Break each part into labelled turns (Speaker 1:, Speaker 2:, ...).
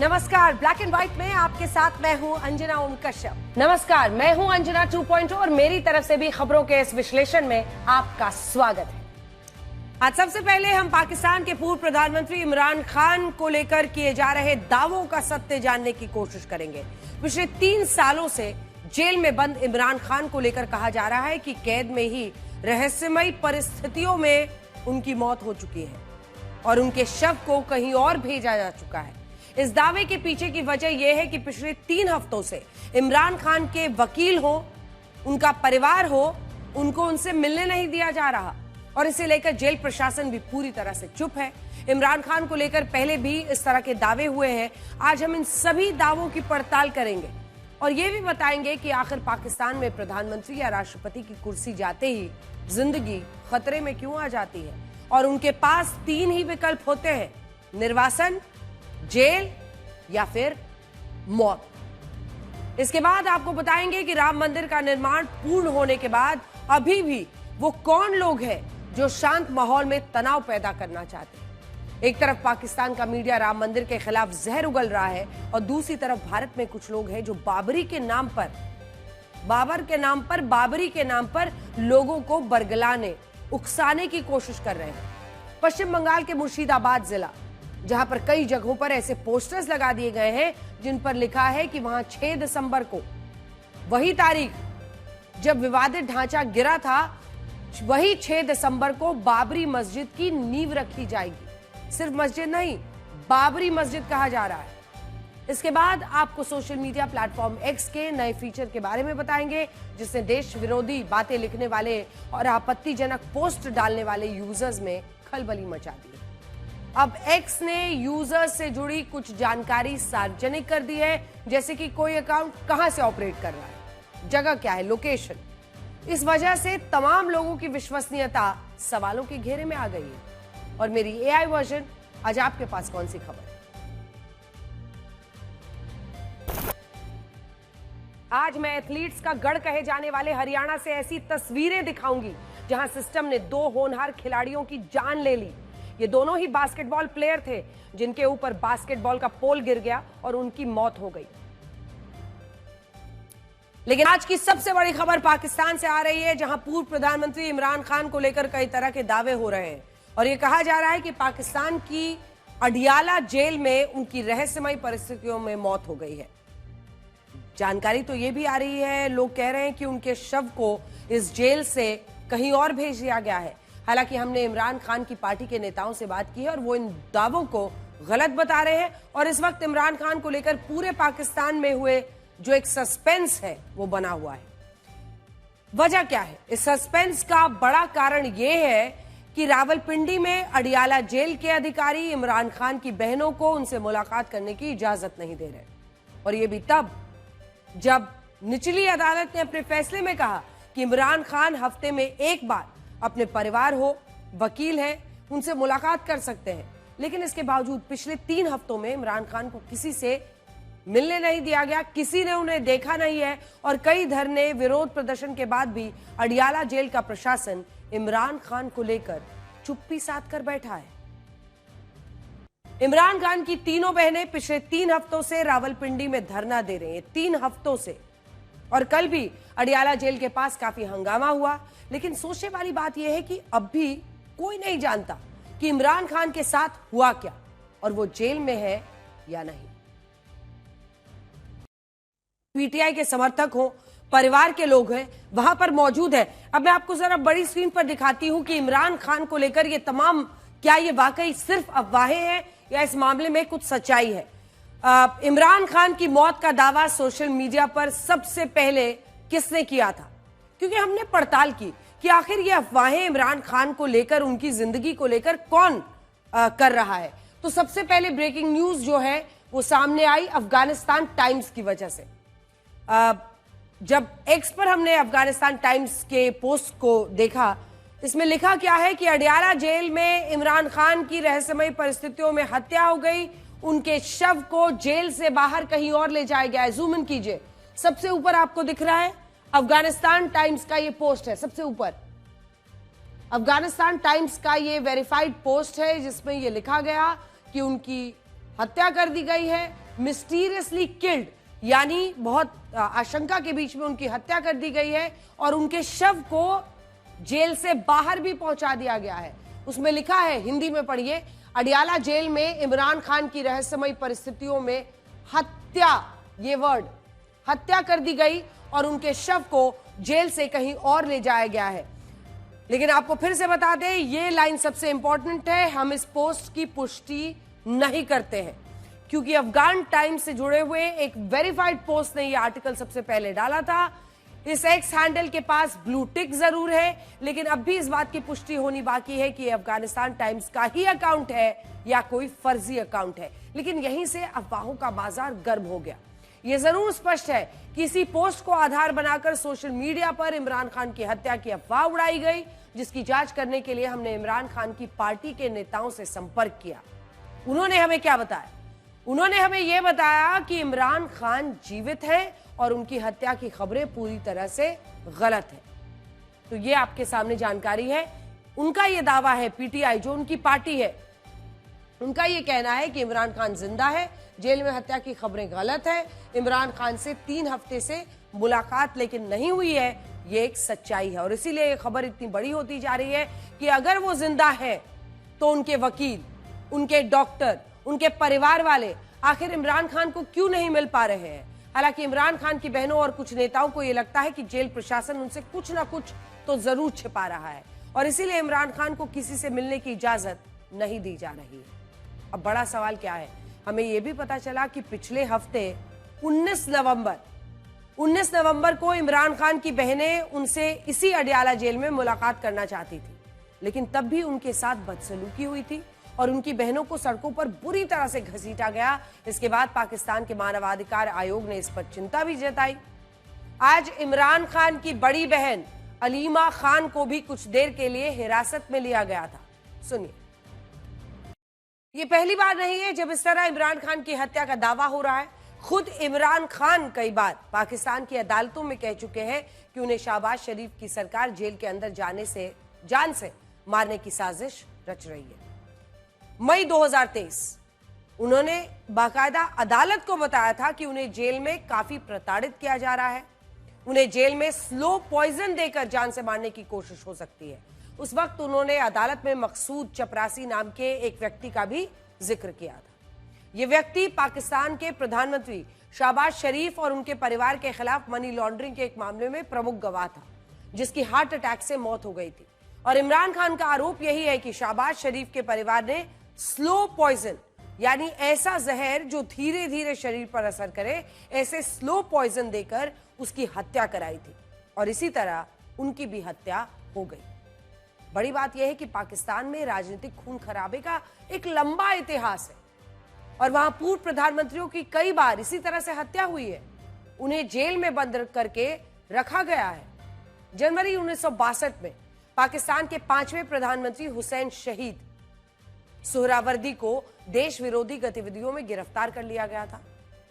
Speaker 1: नमस्कार, black and white में आपके साथ मैं हूं अंजना ओम कश्यप। नमस्कार, मैं हूं अंजना 2.0 और मेरी तरफ से भी खबरों के इस विश्लेषण में आपका स्वागत है। आज सबसे पहले हम पाकिस्तान के पूर्व प्रधानमंत्री इमरान खान को लेकर किए जा रहे दावों का सत्य जानने की कोशिश करेंगे। पिछले 3 सालों से जेल में बंद इमरान खान को लेकर कहा जा रहा है कि कैद में ही रहस्यमयी परिस्थितियों में उनकी मौत हो चुकी है और उनके शव को कहीं और भेजा जा चुका है। इस दावे के पीछे की वजह यह है कि पिछले 3 हफ्तों से इमरान खान के वकील हो, उनका परिवार हो, उनको उनसे मिलने नहीं दिया जा रहा और इसे लेकर जेल प्रशासन भी पूरी तरह से चुप है। इमरान खान को लेकर पहले भी इस तरह के दावे हुए हैं। आज हम इन सभी दावों की पड़ताल करेंगे और ये भी बताएंगे कि आखिर पाकिस्तान में प्रधानमंत्री या राष्ट्रपति की कुर्सी जाते ही जिंदगी खतरे में क्यों आ जाती है और उनके पास 3 ही विकल्प होते हैं, निर्वासन, जेल या फिर मौत। इसके बाद आपको बताएंगे कि राम मंदिर का निर्माण पूर्ण होने के बाद अभी भी वो कौन लोग हैं जो शांत माहौल में तनाव पैदा करना चाहते हैं। एक तरफ पाकिस्तान का मीडिया राम मंदिर के खिलाफ जहर उगल रहा है और दूसरी तरफ भारत में कुछ लोग हैं जो बाबरी के नाम पर लोगों को बरगलाने, उकसाने की कोशिश कर रहे हैं। पश्चिम बंगाल के मुर्शिदाबाद जिला, जहां पर कई जगहों पर ऐसे पोस्टर्स लगा दिए गए हैं जिन पर लिखा है कि वहां 6 दिसंबर को, वही तारीख जब विवादित ढांचा गिरा था, वही 6 दिसंबर को बाबरी मस्जिद की नींव रखी जाएगी। सिर्फ मस्जिद नहीं, बाबरी मस्जिद कहा जा रहा है। इसके बाद आपको सोशल मीडिया प्लेटफॉर्म एक्स के नए फीचर के बारे में बताएंगे, जिसने देश विरोधी बातें लिखने वाले और आपत्तिजनक पोस्ट डालने वाले यूजर्स में खलबली मचा दी। अब एक्स ने यूजर्स से जुड़ी कुछ जानकारी सार्वजनिक कर दी है, जैसे कि कोई अकाउंट कहां से ऑपरेट कर रहा है, जगह क्या है, लोकेशन। इस वजह से तमाम लोगों की विश्वसनीयता सवालों के घेरे में आ गई है। और मेरी एआई वर्जन, आज आपके पास कौन सी खबर है? आज मैं एथलीट्स का गढ़ कहे जाने वाले हरियाणा से ऐसी तस्वीरें दिखाऊंगी जहां सिस्टम ने 2 होनहार खिलाड़ियों की जान ले ली। ये दोनों ही बास्केटबॉल प्लेयर थे जिनके ऊपर बास्केटबॉल का पोल गिर गया और उनकी मौत हो गई। लेकिन आज की सबसे बड़ी खबर पाकिस्तान से आ रही है, जहां पूर्व प्रधानमंत्री इमरान खान को लेकर कई तरह के दावे हो रहे हैं और यह कहा जा रहा है कि पाकिस्तान की अडियाला जेल में उनकी रहस्यमयी परिस्थितियों में मौत हो गई है। जानकारी तो यह भी आ रही है, लोग कह रहे हैं कि उनके शव को इस जेल से कहीं और भेज दिया गया है। हालांकि हमने इमरान खान की पार्टी के नेताओं से बात की है और वो इन दावों को गलत बता रहे हैं और इस वक्त इमरान खान को लेकर पूरे पाकिस्तान में हुए जो एक सस्पेंस है वो बना हुआ है। वजह क्या है? इस सस्पेंस का बड़ा कारण यह है कि रावलपिंडी में अडियाला जेल के अधिकारी इमरान खान की बहनों को उनसे मुलाकात करने की इजाजत नहीं दे रहे और यह भी तब जब निचली अदालत ने अपने फैसले में कहा कि इमरान खान हफ्ते में एक बार अपने परिवार हो, वकील हैं, उनसे मुलाकात कर सकते हैं। लेकिन इसके बावजूद पिछले 3 हफ्तों में इमरान खान को किसी से मिलने नहीं दिया गया, किसी ने उन्हें देखा नहीं है और कई धरने, विरोध प्रदर्शन के बाद भी अडियाला जेल का प्रशासन इमरान खान को लेकर चुप्पी साध कर बैठा है। इमरान खान की तीनों बहनें पिछले 3 हफ्तों से रावलपिंडी में धरना दे रही हैं, 3 हफ्तों से। और कल भी अडियाला जेल के पास काफी हंगामा हुआ। लेकिन सोचने वाली बात यह है कि अब भी कोई नहीं जानता कि इमरान खान के साथ हुआ क्या और वो जेल में है या नहीं। पीटीआई के समर्थक हो, परिवार के लोग हैं, वहां पर मौजूद है। अब मैं आपको जरा बड़ी स्क्रीन पर दिखाती हूं कि इमरान खान को लेकर ये तमाम, क्या ये वाकई सिर्फ अफवाहें हैं या इस मामले में कुछ सच्चाई है। इमरान खान की मौत का दावा सोशल मीडिया पर सबसे पहले किसने किया था, क्योंकि हमने पड़ताल की कि आखिर ये अफवाहें इमरान खान को लेकर, उनकी जिंदगी को लेकर कौन कर रहा है। तो सबसे पहले ब्रेकिंग न्यूज जो है वो सामने आई अफगानिस्तान टाइम्स की वजह से। जब एक्स पर हमने अफगानिस्तान टाइम्स के पोस्ट को देखा, इसमें लिखा क्या है कि अडियाला जेल में इमरान खान की रहस्यमयी परिस्थितियों में हत्या हो गई, उनके शव को जेल से बाहर कहीं और ले जाया गया है। जूम इन कीजिए, सबसे ऊपर आपको दिख रहा है अफगानिस्तान टाइम्स का ये पोस्ट है। सबसे ऊपर अफगानिस्तान टाइम्स का ये वेरीफाइड पोस्ट है जिसमें ये लिखा गया कि उनकी हत्या कर दी गई है मिस्टीरियसली किल्ड, यानी बहुत आशंका के बीच में उनकी हत्या कर दी गई है और उनके शव को जेल से बाहर भी पहुंचा दिया गया है। उसमें लिखा है, हिंदी में पढ़िए, अडियाला जेल में इमरान खान की रहस्यमयी परिस्थितियों में हत्या, ये वर्ड, हत्या कर दी गई और उनके शव को जेल से कहीं और ले जाया गया है। लेकिन आपको फिर से बता दें, ये लाइन सबसे इंपॉर्टेंट है, हम इस पोस्ट की पुष्टि नहीं करते हैं, क्योंकि अफगान टाइम्स से जुड़े हुए एक वेरीफाइड पोस्ट ने ये आर्टिकल सबसे पहले डाला था। इस एक्स हैंडल के पास ब्लू टिक जरूर है, लेकिन अब भी इस बात की पुष्टि होनी बाकी है कि अफगानिस्तान टाइम्स का ही अकाउंट है या कोई फर्जी अकाउंट है। लेकिन यहीं से अफवाहों का बाजार गर्म हो गया। यह जरूर स्पष्ट है कि इसी पोस्ट को आधार बनाकर सोशल मीडिया पर इमरान खान की हत्या की अफवाह उड़ाई गई, जिसकी जांच करने के लिए हमने इमरान खान की पार्टी के नेताओं से संपर्क किया। उन्होंने हमें क्या बताया? उन्होंने हमें यह बताया कि इमरान खान जीवित हैं और उनकी हत्या की खबरें पूरी तरह से गलत है। तो ये आपके सामने जानकारी है। उनका यह दावा है, पीटीआई जो उनकी पार्टी है, उनका यह कहना है कि इमरान खान जिंदा है, जेल में हत्या की खबरें गलत है, इमरान खान से 3 हफ्ते से मुलाकात लेकिन नहीं हुई है, ये एक सच्चाई है। और इसीलिए ये खबर इतनी बड़ी होती जा रही है कि अगर वो जिंदा है तो उनके वकील, उनके डॉक्टर, उनके परिवार वाले आखिर इमरान खान को क्यों नहीं मिल पा रहे हैं। हालांकि इमरान खान की बहनों और कुछ नेताओं को यह लगता है कि जेल प्रशासन उनसे कुछ ना कुछ तो जरूर छिपा रहा है और इसीलिए इमरान खान को किसी से मिलने की इजाजत नहीं दी जा रही है। अब बड़ा सवाल क्या है, हमें यह भी पता चला कि पिछले हफ्ते 19 नवंबर को इमरान खान की बहनें उनसे इसी अडियाला जेल में मुलाकात करना चाहती थी, लेकिन तब भी उनके साथ बदसलूकी हुई थी और उनकी बहनों को सड़कों पर बुरी तरह से घसीटा गया। इसके बाद पाकिस्तान के मानवाधिकार आयोग ने इस पर चिंता भी जताई। आज इमरान खान की बड़ी बहन अलीमा खान को भी कुछ देर के लिए हिरासत में लिया गया था। सुनिए, ये पहली बार नहीं है जब इस तरह इमरान खान की हत्या का दावा हो रहा है। खुद इमरान खान कई बार पाकिस्तान की अदालतों में कह चुके हैं कि उन्हें शहबाज शरीफ की सरकार जेल के अंदर जान से मारने की साजिश रच रही है। मई 2023 उन्होंने बाकायदा अदालत को बताया था कि उन्हें जेल में काफी प्रताड़ित किया जा रहा है, उन्हें जेल में स्लो पॉइजन देकर जान से मारने की कोशिश हो सकती है। उस वक्त उन्होंने अदालत में मकसूद चपरासी नाम के एक व्यक्ति का भी जिक्र किया था। यह व्यक्ति पाकिस्तान के प्रधानमंत्री शहबाज शरीफ और उनके परिवार के खिलाफ मनी लॉन्ड्रिंग के एक मामले में प्रमुख गवाह था, जिसकी हार्ट अटैक से मौत हो गई थी। और इमरान खान का आरोप यही है कि शहबाज शरीफ के परिवार ने स्लो पॉइजन, यानी ऐसा जहर जो धीरे धीरे शरीर पर असर करे, ऐसे स्लो पॉइजन देकर उसकी हत्या कराई थी और इसी तरह उनकी भी हत्या हो गई। बड़ी बात यह है कि पाकिस्तान में राजनीतिक खून खराबे का एक लंबा इतिहास है और वहां पूर्व प्रधानमंत्रियों की कई बार इसी तरह से हत्या हुई है, उन्हें जेल में बंद करके रखा गया है। जनवरी 1962 में पाकिस्तान के 5वें प्रधानमंत्री हुसैन शहीद सुहरावर्दी को देश विरोधी गतिविधियों में गिरफ्तार कर लिया गया था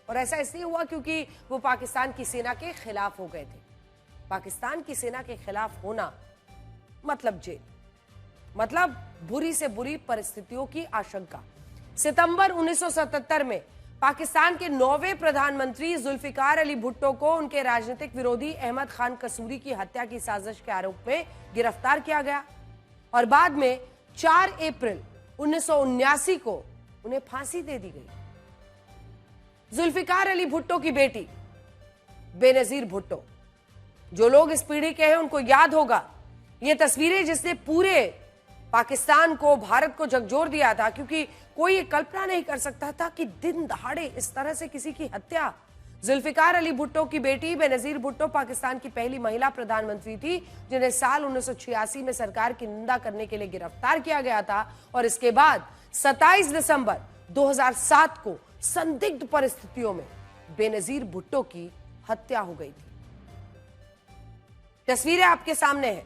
Speaker 1: और ऐसा इसलिए हुआ क्योंकि वो पाकिस्तान की सेना के खिलाफ हो गए थे। पाकिस्तान की सेना के खिलाफ होना मतलब जेल, मतलब बुरी से बुरी परिस्थितियों की आशंका। सितंबर 1977 में पाकिस्तान के 9वें प्रधानमंत्री जुल्फिकार अली भुट्टो को उनके राजनीतिक विरोधी अहमद खान कसूरी की हत्या की साजिश के आरोप में गिरफ्तार किया गया और बाद में 4 अप्रैल 1979 को उन्हें फांसी दे दी गई। जुल्फिकार अली भुट्टो की बेटी बेनजीर भुट्टो, जो लोग इस पीढ़ी के हैं उनको याद होगा ये तस्वीरें जिसने पूरे पाकिस्तान को, भारत को झकझोर दिया था, क्योंकि कोई ये कल्पना नहीं कर सकता था कि दिन दहाड़े इस तरह से किसी की हत्या। जुल्फिकार अली भुट्टो की बेटी बेनजीर भुट्टो पाकिस्तान की पहली महिला प्रधानमंत्री थी, जिन्हें साल 1986 में सरकार की निंदा करने के लिए गिरफ्तार किया गया था और इसके बाद 27 दिसंबर 2007 को संदिग्ध परिस्थितियों में बेनजीर भुट्टो की हत्या हो गई थी। तस्वीरें आपके सामने हैं।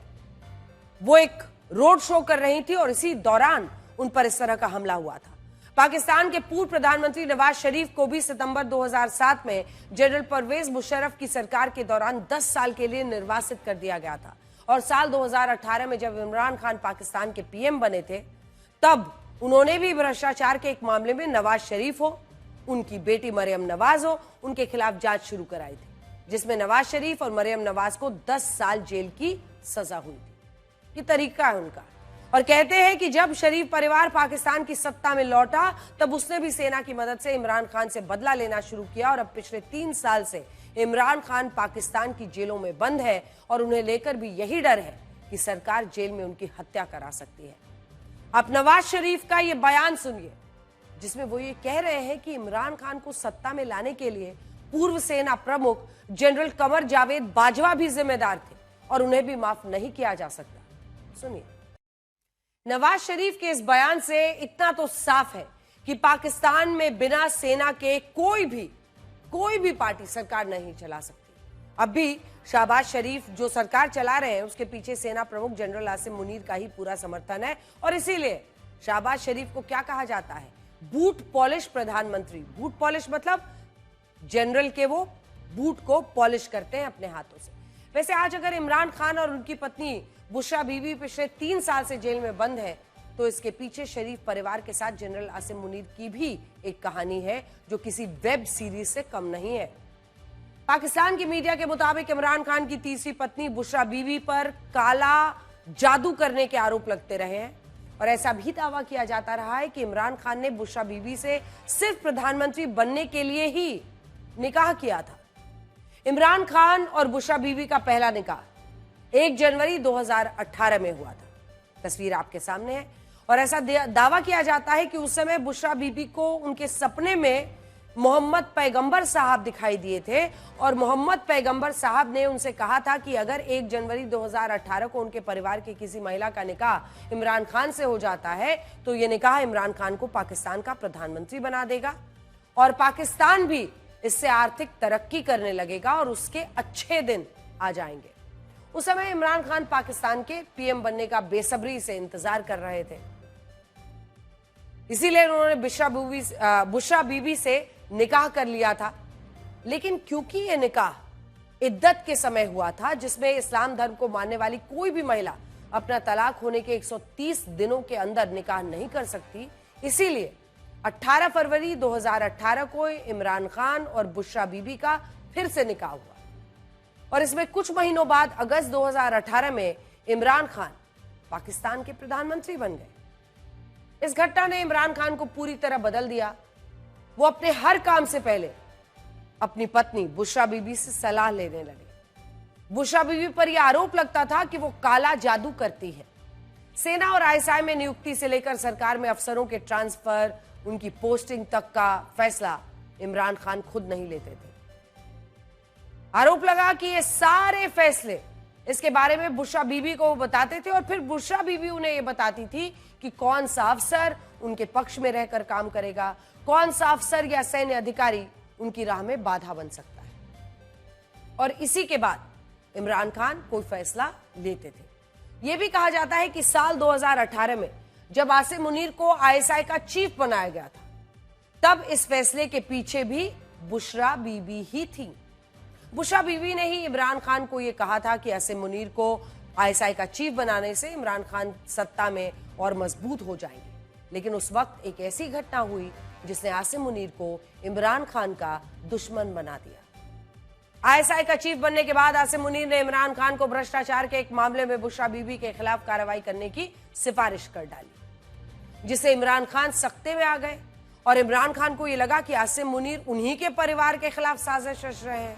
Speaker 1: वो एक रोड शो कर रही थी और इसी दौरान उन पर इस तरह का हमला हुआ था। पाकिस्तान के पूर्व प्रधानमंत्री नवाज शरीफ को भी सितंबर 2007 में जनरल परवेज मुशर्रफ की सरकार के दौरान 10 साल के लिए निर्वासित कर दिया गया था और साल 2018 में जब इमरान खान पाकिस्तान के पीएम बने थे, तब उन्होंने भी भ्रष्टाचार के एक मामले में नवाज शरीफ हो उनकी बेटी मरियम नवाज हो, उनके खिलाफ जांच शुरू कराई थी, जिसमें नवाज शरीफ और मरियम नवाज को 10 साल जेल की सजा हुई थी। ये तरीका है उनका। और कहते हैं कि जब शरीफ परिवार पाकिस्तान की सत्ता में लौटा, तब उसने भी सेना की मदद से इमरान खान से बदला लेना शुरू किया और अब पिछले 3 साल से इमरान खान पाकिस्तान की जेलों में बंद है और उन्हें लेकर भी यही डर है कि सरकार जेल में उनकी हत्या करा सकती है। आप नवाज शरीफ का ये बयान सुनिए, जिसमें वो ये कह रहे हैं कि इमरान खान को सत्ता में लाने के लिए पूर्व सेना प्रमुख जनरल कमर जावेद बाजवा भी जिम्मेदार थे और उन्हें भी माफ नहीं किया जा सकता। सुनिए, नवाज शरीफ के इस बयान से इतना तो साफ है कि पाकिस्तान में बिना सेना के कोई भी पार्टी सरकार नहीं चला सकती। अब भी शहबाज शरीफ जो सरकार चला रहे हैं, उसके पीछे सेना प्रमुख जनरल आसिम मुनीर का ही पूरा समर्थन है और इसीलिए शहबाज शरीफ को क्या कहा जाता है, बूट पॉलिश प्रधानमंत्री। बूट पॉलिश मतलब जनरल के वो बूट को पॉलिश करते हैं अपने हाथों से। वैसे आज अगर इमरान खान और उनकी पत्नी बुशरा बीबी पिछले 3 साल से जेल में बंद है, तो इसके पीछे शरीफ परिवार के साथ जनरल आसिम मुनीर की भी एक कहानी है जो किसी वेब सीरीज से कम नहीं है। पाकिस्तान की मीडिया के मुताबिक इमरान खान की तीसरी पत्नी बुशरा बीबी पर काला जादू करने के आरोप लगते रहे हैं और ऐसा भी दावा किया जाता रहा है कि इमरान खान ने बुशरा बीबी से सिर्फ प्रधानमंत्री बनने के लिए ही निकाह किया था। इमरान खान और बुशरा बीबी का पहला निकाह 1 जनवरी 2018 में हुआ था। तस्वीर आपके सामने है और ऐसा दावा किया जाता है कि उस समय बुशरा बीबी को उनके सपने में मोहम्मद पैगंबर साहब दिखाई दिए थे और मोहम्मद पैगंबर साहब ने उनसे कहा था कि अगर 1 जनवरी 2018 को उनके परिवार की किसी महिला का निकाह इमरान खान से हो जाता है तो ये निकाह इमरान खान को पाकिस्तान का प्रधानमंत्री बना देगा और पाकिस्तान भी इससे आर्थिक तरक्की करने लगेगा और उसके अच्छे दिन आ जाएंगे। उस समय इमरान खान पाकिस्तान के पीएम बनने का बेसब्री से इंतजार कर रहे थे, इसीलिए उन्होंने बुशरा बीबी से निकाह कर लिया था। लेकिन क्योंकि यह निकाह इद्दत के समय हुआ था, जिसमें इस्लाम धर्म को मानने वाली कोई भी महिला अपना तलाक होने के 130 दिनों के अंदर निकाह नहीं कर सकती, इसीलिए 18 फरवरी 2018 को इमरान खान और बुशरा बीबी का फिर से निकाह हुआ और इसमें कुछ महीनों बाद अगस्त 2018 में इमरान खान पाकिस्तान के प्रधानमंत्री बन गए। इस घटना ने इमरान खान को पूरी तरह बदल दिया। वो अपने हर काम से पहले अपनी पत्नी बुशरा बीबी से सलाह लेने लगे। बुशरा बीबी पर यह आरोप लगता था कि वो काला जादू करती है। सेना और आईएसआई में नियुक्ति से लेकर सरकार में अफसरों के ट्रांसफर, उनकी पोस्टिंग तक का फैसला इमरान खान खुद नहीं लेते थे। आरोप लगा कि ये सारे फैसले इसके बारे में बुशरा बीबी को वो बताते थे और फिर बुशरा बीबी उन्हें ये बताती थी कि कौन सा अफसर उनके पक्ष में रहकर काम करेगा, कौन सा अफसर या सैन्य अधिकारी उनकी राह में बाधा बन सकता है। और इसी के बाद इमरान खान कोई फैसला लेते थे। यह भी कहा जाता है कि साल 2018 में जब आसिम मुनीर को आईएसआई का चीफ बनाया गया था, तब इस फैसले के पीछे भी बुशरा बीबी ही थी। बुशरा बीबी ने ही इमरान खान को यह कहा था कि आसिम मुनीर को आईएसआई का चीफ बनाने से इमरान खान सत्ता में और मजबूत हो जाएंगे। लेकिन उस वक्त एक ऐसी घटना हुई जिसने आसिम मुनीर को इमरान खान का दुश्मन बना दिया। आईएसआई का चीफ बनने के बाद आसिम मुनीर ने इमरान खान को भ्रष्टाचार के एक मामले में बुशरा बीबी के खिलाफ कार्रवाई करने की सिफारिश कर डाली, जिससे इमरान खान सख्ते में आ गए और इमरान खान को यह लगा कि आसिम मुनीर उन्हीं के परिवार के खिलाफ साजिश रच रहे हैं।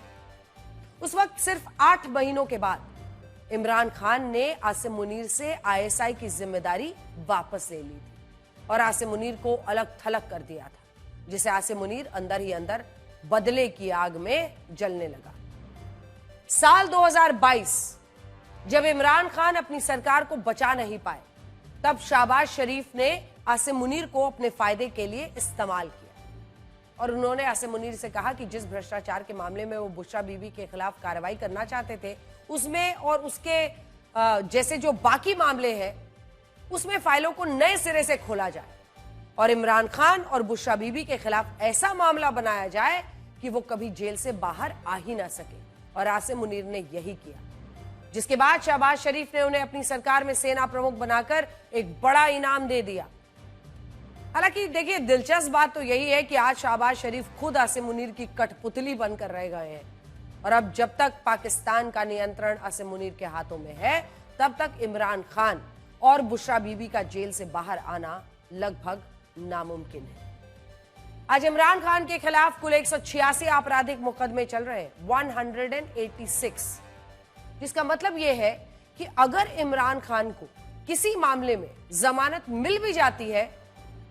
Speaker 1: उस वक्त सिर्फ 8 महीनों के बाद इमरान खान ने आसिम मुनीर से आईएसआई की जिम्मेदारी वापस ले ली थी और आसिम मुनीर को अलग थलग कर दिया था, जिसे आसिम मुनीर अंदर ही अंदर बदले की आग में जलने लगा। साल 2022 जब इमरान खान अपनी सरकार को बचा नहीं पाए, तब शहबाज शरीफ ने आसिम मुनीर को अपने फायदे के लिए इस्तेमाल किया और उन्होंने आसिम मुनीर से कहा कि जिस भ्रष्टाचार के मामले में वो बुशरा बीबी के खिलाफ कार्रवाई करना चाहते थे, उसमें और उसके जैसे जो बाकी मामले हैं उसमें फाइलों को नए सिरे से खोला जाए और इमरान खान और बुशरा बीबी के खिलाफ ऐसा मामला बनाया जाए कि वो कभी जेल से बाहर आ ही ना सके। और आसिम मुनीर ने यही किया, जिसके बाद शहबाज शरीफ ने उन्हें अपनी सरकार में सेना प्रमुख बनाकर एक बड़ा इनाम दे दिया। हालांकि देखिए, दिलचस्प बात तो यही है कि आज शहबाज शरीफ खुद आसिम मुनीर की कठपुतली बनकर रह गए हैं और अब जब तक पाकिस्तान का नियंत्रण आसिम मुनीर के हाथों में है तब तक इमरान खान और बुशरा बीबी का जेल से बाहर आना लगभग नामुमकिन है। आज इमरान खान के खिलाफ कुल 186 आपराधिक मुकदमे चल रहे हैं, 186, जिसका मतलब यह है कि अगर इमरान खान को किसी मामले में जमानत मिल भी जाती है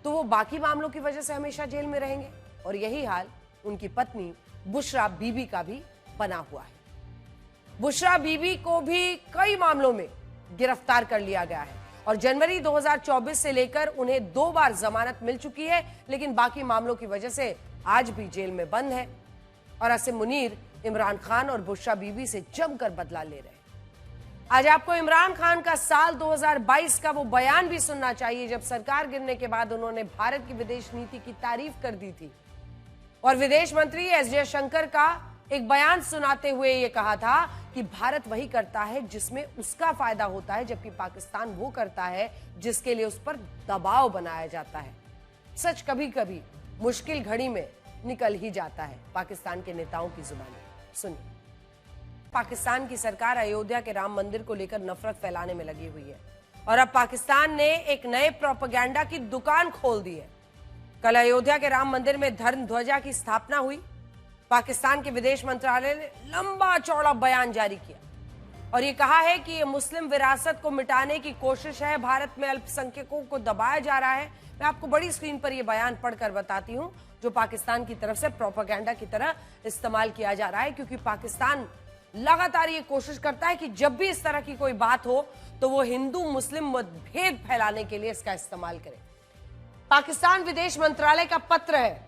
Speaker 1: तो वो बाकी मामलों की वजह से हमेशा जेल में रहेंगे और यही हाल उनकी पत्नी बुशरा बीबी का भी बना हुआ है। बुशरा बीबी को भी कई मामलों में गिरफ्तार कर लिया गया है और जनवरी 2024 से लेकर उन्हें 2 बार जमानत मिल चुकी है, लेकिन बाकी मामलों की वजह से आज भी जेल में बंद है और आसिम मुनीर इमरान खान और बुशरा बीबी से जमकर बदला ले रहे हैं। आज आपको इमरान खान का साल 2022 का वो बयान भी सुनना चाहिए जब सरकार गिरने के बाद उन्होंने भारत की विदेश नीति की तारीफ कर दी थी और विदेश मंत्री एस जयशंकर का एक बयान सुनाते हुए ये कहा था कि भारत वही करता है जिसमें उसका फायदा होता है, जबकि पाकिस्तान वो करता है जिसके लिए उस पर दबाव बनाया जाता है। सच कभी कभी मुश्किल घड़ी में निकल ही जाता है पाकिस्तान के नेताओं की जुबानी। सुनिए, पाकिस्तान की सरकार अयोध्या के राम मंदिर को लेकर नफरत फैलाने में लगी हुई है और अब पाकिस्तान ने एक नए प्रोपेगेंडा की दुकान खोल दी है। कल अयोध्या के राम मंदिर में धर्म ध्वजा की स्थापना हुई। पाकिस्तान के विदेश मंत्रालय ने लंबा चौड़ा बयान जारी किया और ये कहा है कि ये मुस्लिम विरासत को मिटाने की कोशिश है, भारत में अल्पसंख्यकों को दबाया जा रहा है। मैं आपको बड़ी स्क्रीन पर ये बयान पढ़कर बताती हूं जो पाकिस्तान की तरफ से प्रोपेगेंडा की तरह इस्तेमाल किया जा रहा है, क्योंकि पाकिस्तान लगातार ये कोशिश करता है कि जब भी इस तरह की कोई बात हो तो वो हिंदू मुस्लिम मतभेद फैलाने के लिए इसका इस्तेमाल करे। पाकिस्तान विदेश मंत्रालय का पत्र है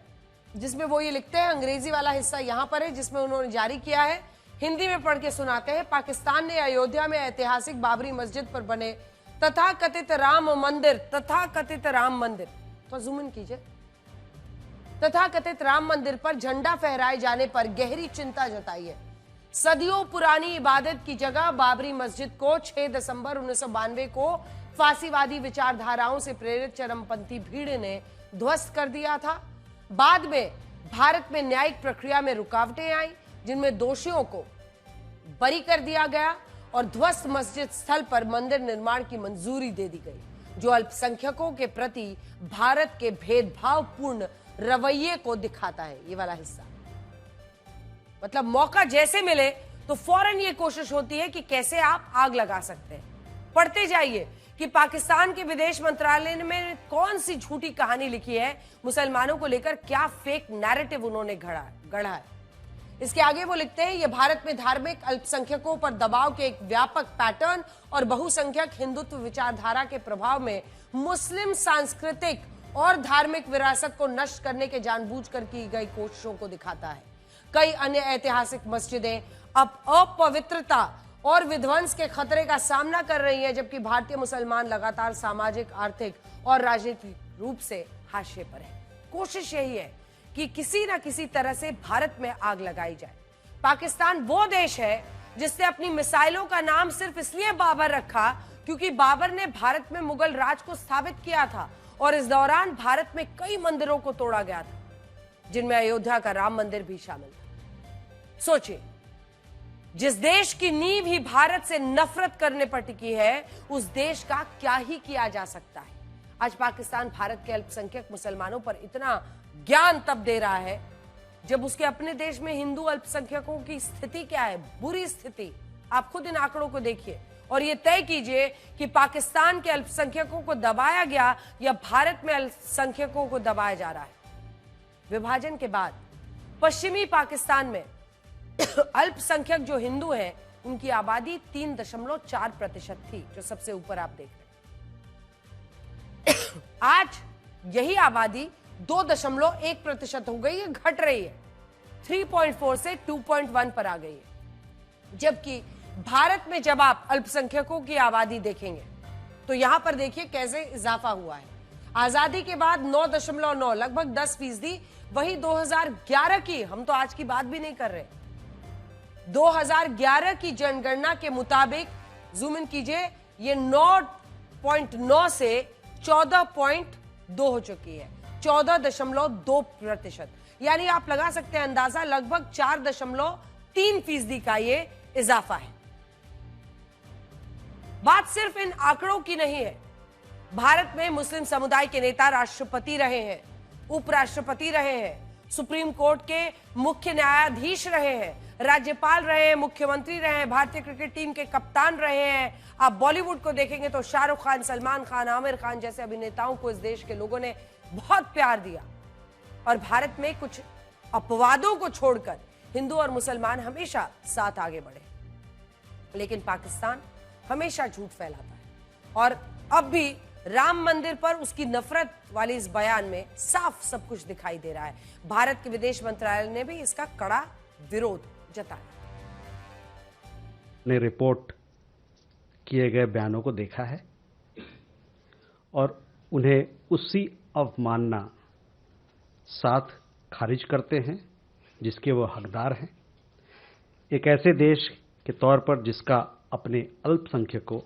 Speaker 1: जिसमें वो ये लिखते हैं, अंग्रेजी वाला हिस्सा यहां पर है जिसमें उन्होंने जारी किया है, हिंदी में पढ़ के सुनाते हैं। पाकिस्तान ने अयोध्या में ऐतिहासिक बाबरी मस्जिद पर बने तथाकथित राम मंदिर तो जूम इन कीजिए, तथाकथित राम मंदिर पर झंडा फहराए जाने पर गहरी चिंता जताई है। सदियों पुरानी इबादत की जगह बाबरी मस्जिद को 6 दिसंबर 1992 को फांसीवादी विचारधाराओं से प्रेरित चरमपंथी भीड़ ने ध्वस्त कर दिया था। बाद में भारत में न्यायिक प्रक्रिया में रुकावटें आई जिनमें दोषियों को बरी कर दिया गया और ध्वस्त मस्जिद स्थल पर मंदिर निर्माण की मंजूरी दे दी गई, जो अल्पसंख्यकों के प्रति भारत के भेदभावपूर्ण रवैये को दिखाता है। ये वाला हिस्सा मतलब मौका जैसे मिले तो फौरन ये कोशिश होती है कि कैसे आप आग लगा सकते हैं। पढ़ते जाइए कि पाकिस्तान के विदेश मंत्रालय में कौन सी झूठी कहानी लिखी है, मुसलमानों को लेकर क्या फेक नैरेटिव उन्होंने गढ़ा है। इसके आगे वो लिखते हैं, ये भारत में धार्मिक अल्पसंख्यकों पर दबाव के एक व्यापक पैटर्न और बहुसंख्यक हिंदुत्व विचारधारा के प्रभाव में मुस्लिम सांस्कृतिक और धार्मिक विरासत को नष्ट करने के जानबूझकर की गई कोशिशों को दिखाता है। कई अन्य ऐतिहासिक मस्जिदें अब अपवित्रता और विध्वंस के खतरे का सामना कर रही हैं, जबकि भारतीय मुसलमान लगातार सामाजिक, आर्थिक और राजनीतिक रूप से हाशिए पर है। कोशिश यही है कि किसी ना किसी तरह से भारत में आग लगाई जाए। पाकिस्तान वो देश है जिसने अपनी मिसाइलों का नाम सिर्फ इसलिए बाबर रखा क्योंकि बाबर ने भारत में मुगल राज को स्थापित किया था और इस दौरान भारत में कई मंदिरों को तोड़ा गया था, जिनमें अयोध्या का राम मंदिर भी शामिल था। सोचिए, जिस देश की नींव ही भारत से नफरत करने पर टिकी है, उस देश का क्या ही किया जा सकता है। आज पाकिस्तान भारत के अल्पसंख्यक मुसलमानों पर इतना ज्ञान तब दे रहा है जब उसके अपने देश में हिंदू अल्पसंख्यकों की स्थिति क्या है, बुरी स्थिति। आप खुद इन आंकड़ों को देखिए और ये तय कीजिए कि पाकिस्तान के अल्पसंख्यकों को दबाया गया या भारत में अल्पसंख्यकों को दबाया जा रहा है। विभाजन के बाद पश्चिमी पाकिस्तान में अल्पसंख्यक जो हिंदू हैं उनकी आबादी 3.4% थी, जो सबसे ऊपर आप देख रहे हैं। आज यही आबादी 2.1% हो गई है, घट रही है, 3.4 से 2.1 पर आ गई है। जबकि भारत में जब आप अल्पसंख्यकों की आबादी देखेंगे तो यहां पर देखिए कैसे इजाफा हुआ है। आजादी के बाद 9.9 लगभग 10%, वही 2011 की, हम तो आज की बात भी नहीं कर रहे, 2011 की जनगणना के मुताबिक, जूम इन कीजिए, ये 9.9 से 2 हो चुकी है, 14.2%। यानी आप लगा सकते हैं अंदाजा, लगभग 4.3% का ये इजाफा है। बात सिर्फ इन आंकड़ों की नहीं है। भारत में मुस्लिम समुदाय के नेता राष्ट्रपति रहे हैं, उपराष्ट्रपति रहे हैं, सुप्रीम कोर्ट के मुख्य न्यायाधीश रहे हैं, राज्यपाल रहे हैं, मुख्यमंत्री रहे हैं, भारतीय क्रिकेट टीम के कप्तान रहे हैं। आप बॉलीवुड को देखेंगे तो शाहरुख खान, सलमान खान, आमिर खान जैसे अभिनेताओं को इस देश के लोगों ने बहुत प्यार दिया। और भारत में कुछ अपवादों को छोड़कर हिंदू और मुसलमान हमेशा साथ आगे बढ़े, लेकिन पाकिस्तान हमेशा झूठ फैलाता है। और अब भी राम मंदिर पर उसकी नफरत वाले इस बयान में साफ सब कुछ दिखाई दे रहा है। भारत के विदेश मंत्रालय ने भी इसका कड़ा विरोध जताया।
Speaker 2: ने रिपोर्ट किए गए बयानों को देखा है और उन्हें उसी अवमानना साथ खारिज करते हैं जिसके वो हकदार हैं। एक ऐसे देश के तौर पर जिसका अपने अल्पसंख्यकों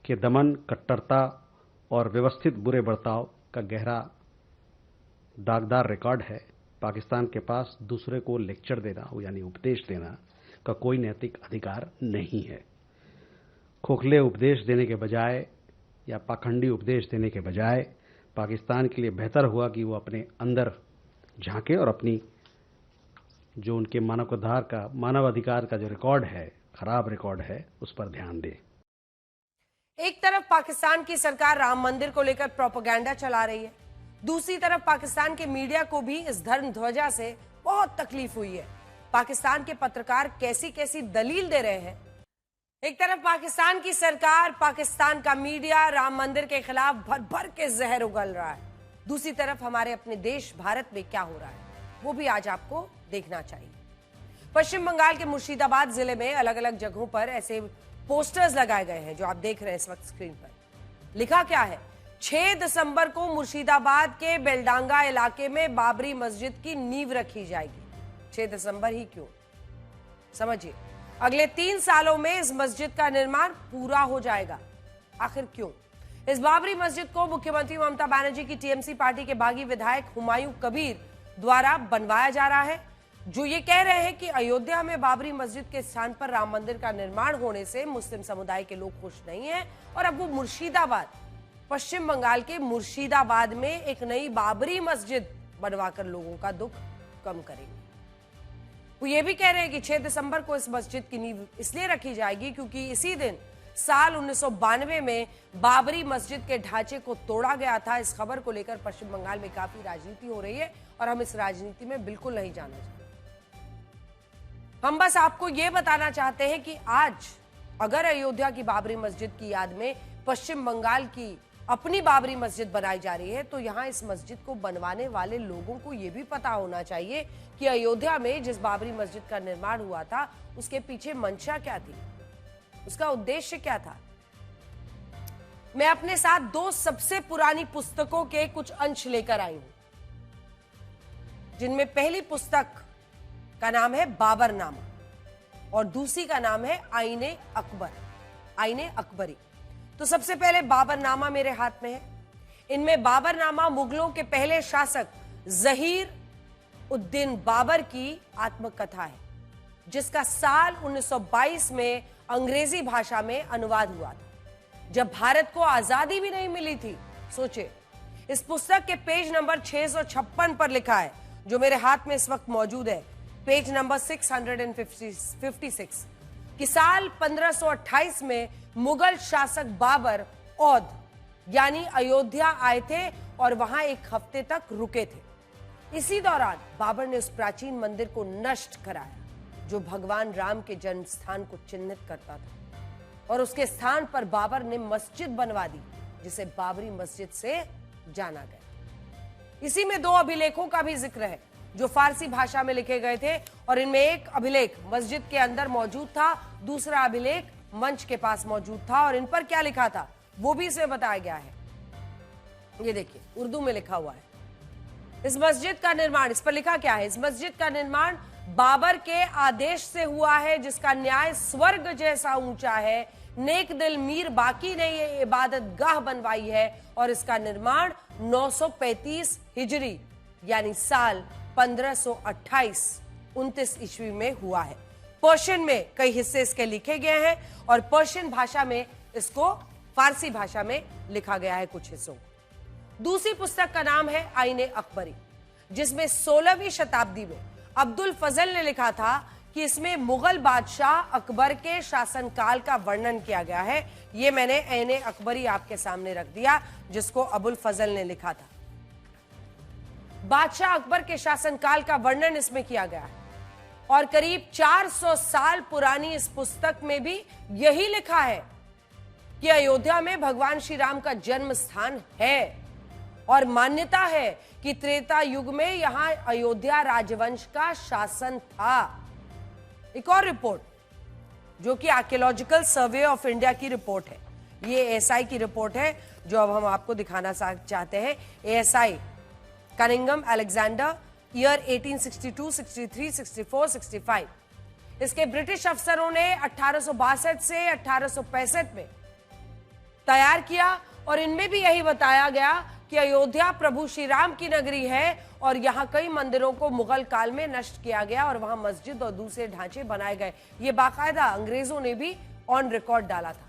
Speaker 2: के दमन, कट्टरता और व्यवस्थित बुरे बर्ताव का गहरा दागदार रिकॉर्ड है, पाकिस्तान के पास दूसरे को लेक्चर देना यानी उपदेश देना का कोई नैतिक अधिकार नहीं है। खोखले उपदेश देने के बजाय या पाखंडी उपदेश देने के बजाय पाकिस्तान के लिए बेहतर हुआ कि वो अपने अंदर झांके और अपनी जो उनके मानवाधिकार का जो रिकॉर्ड है, खराब रिकॉर्ड है, उस पर ध्यान दे।
Speaker 1: एक तरफ पाकिस्तान की सरकार राम मंदिर को लेकर प्रोपेगेंडा चला रही है, दूसरी तरफ पाकिस्तान के मीडिया को भी इस धर्म ध्वजा से बहुत तकलीफ हुई है। पाकिस्तान के पत्रकार कैसी कैसी दलील दे रहे हैं। एक तरफ पाकिस्तान की सरकार, पाकिस्तान का मीडिया राम मंदिर के खिलाफ भर भर के जहर उगल रहा है। दूसरी तरफ हमारे अपने देश भारत में क्या हो रहा है वो भी आज आपको देखना चाहिए। पश्चिम बंगाल के मुर्शिदाबाद जिले में अलग अलग जगहों पर ऐसे पोस्टर्स लगाए गए हैं जो आप देख रहे हैं इस वक्त स्क्रीन पर। लिखा क्या है? 6 दिसंबर को मुर्शिदाबाद के बेलडांगा इलाके में बाबरी मस्जिद की नींव रखी जाएगी। 6 दिसंबर ही क्यों? समझिए, अगले 3 सालों में इस मस्जिद का निर्माण पूरा हो जाएगा। आखिर क्यों? इस बाबरी मस्जिद को मुख्यमंत्री ममता बनर्जी की टीएमसी पार्टी के बागी विधायक हुमायूं कबीर द्वारा बनवाया जा रहा है, जो ये कह रहे हैं कि अयोध्या में बाबरी मस्जिद के स्थान पर राम मंदिर का निर्माण होने से मुस्लिम समुदाय के लोग खुश नहीं हैं और अब वो मुर्शिदाबाद, पश्चिम बंगाल के मुर्शिदाबाद में एक नई बाबरी मस्जिद बनवाकर लोगों का दुख कम करेंगे। वो ये भी कह रहे हैं कि 6 दिसंबर को इस मस्जिद की नींव इसलिए रखी जाएगी क्योंकि इसी दिन साल 1992 में बाबरी मस्जिद के ढांचे को तोड़ा गया था। इस खबर को लेकर पश्चिम बंगाल में काफी राजनीति हो रही है और हम इस राजनीति में बिल्कुल नहीं जाना चाहते। हम बस आपको ये बताना चाहते हैं कि आज अगर अयोध्या की बाबरी मस्जिद की याद में पश्चिम बंगाल की अपनी बाबरी मस्जिद बनाई जा रही है तो यहां इस मस्जिद को बनवाने वाले लोगों को यह भी पता होना चाहिए कि अयोध्या में जिस बाबरी मस्जिद का निर्माण हुआ था उसके पीछे मंशा क्या थी, उसका उद्देश्य क्या था। मैं अपने साथ 2 सबसे पुरानी पुस्तकों के कुछ अंश लेकर आई हूं, जिनमें पहली पुस्तक का नाम है बाबरनामा और दूसरी का नाम है आईने अकबर, आईने अकबरी। तो सबसे पहले बाबरनामा मेरे हाथ में है। इनमें बाबरनामा मुगलों के पहले शासक जहीर उद्दीन बाबर की आत्मकथा है, जिसका साल 1922 में अंग्रेजी भाषा में अनुवाद हुआ था, जब भारत को आजादी भी नहीं मिली थी। सोचिए, इस पुस्तक के पेज नंबर 656 पर लिखा है, जो मेरे हाथ में इस वक्त मौजूद है, पेज नंबर 656, कि साल 1528 में मुगल शासक बाबर औध यानी अयोध्या आए थे और वहां एक हफ्ते तक रुके थे। इसी दौरान बाबर ने उस प्राचीन मंदिर को नष्ट कराया जो भगवान राम के जन्म स्थान को चिन्हित करता था और उसके स्थान पर बाबर ने मस्जिद बनवा दी जिसे बाबरी मस्जिद से जाना गया। इसी में 2 अभिलेखों का भी जिक्र है जो फारसी भाषा में लिखे गए थे और इनमें एक अभिलेख मस्जिद के अंदर मौजूद था, दूसरा अभिलेख मंच के पास मौजूद था और इन पर क्या लिखा था वो भी इसमें बताया गया है। ये देखिए, उर्दू में लिखा हुआ है। इस मस्जिद का निर्माण, इस पर लिखा क्या है? इस मस्जिद का निर्माण बाबर के आदेश से हुआ है, जिसका न्याय स्वर्ग जैसा ऊंचा है। नेक दिल मीर बाकी ने ये इबादत गाह बनवाई है और इसका निर्माण 935 हिजरी यानी साल 1528-29 ईस्वी में हुआ है। पर्शियन में कई हिस्से इसके लिखे गए हैं और पर्शियन भाषा में इसको फारसी भाषा में लिखा गया है कुछ हिस्सों। दूसरी पुस्तक का नाम है आईने अकबरी, जिसमें 16वीं शताब्दी में अब्दुल फजल ने लिखा था कि इसमें मुगल बादशाह अकबर के शासनकाल का वर्णन किया गया है। यह मैंने आईने अकबरी आपके सामने रख दिया, जिसको अबुल फजल ने लिखा था। बादशाह अकबर के शासनकाल का वर्णन इसमें किया गया है और करीब 400 साल पुरानी इस पुस्तक में भी यही लिखा है कि अयोध्या में भगवान श्री राम का जन्म स्थान है और मान्यता है कि त्रेता युग में यहां अयोध्या राजवंश का शासन था। एक और रिपोर्ट जो कि आर्कियोलॉजिकल सर्वे ऑफ इंडिया की रिपोर्ट है, ये एएसआई की रिपोर्ट है जो अब हम आपको दिखाना चाहते हैं। ASI Cunningham Alexander, year 1862, 63, 64, 65। इसके ब्रिटिश अफसरों ने 1862 से 1865 में तैयार किया और इनमें भी यही बताया गया कि अयोध्या प्रभु श्री राम की नगरी है और यहां कई मंदिरों को मुगल काल में नष्ट किया गया और वहां मस्जिद और दूसरे ढांचे बनाए गए। ये बाकायदा अंग्रेजों ने भी ऑन रिकॉर्ड डाला था।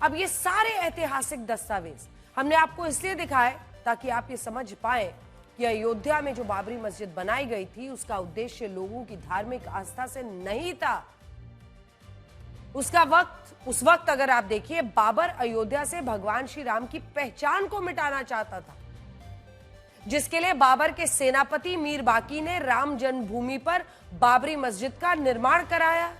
Speaker 1: अब ये सारे ऐतिहासिक दस्तावेज हमने आपको इसलिए दिखाए ताकि आप ये समझ पाए कि अयोध्या में जो बाबरी मस्जिद बनाई गई थी उसका उद्देश्य लोगों की धार्मिक आस्था से नहीं था। उस वक्त अगर आप देखिए, बाबर अयोध्या से भगवान श्री राम की पहचान को मिटाना चाहता था, जिसके लिए बाबर के सेनापति मीर बाकी ने राम जन्मभूमि पर बाबरी मस्जिद का निर्माण कराया।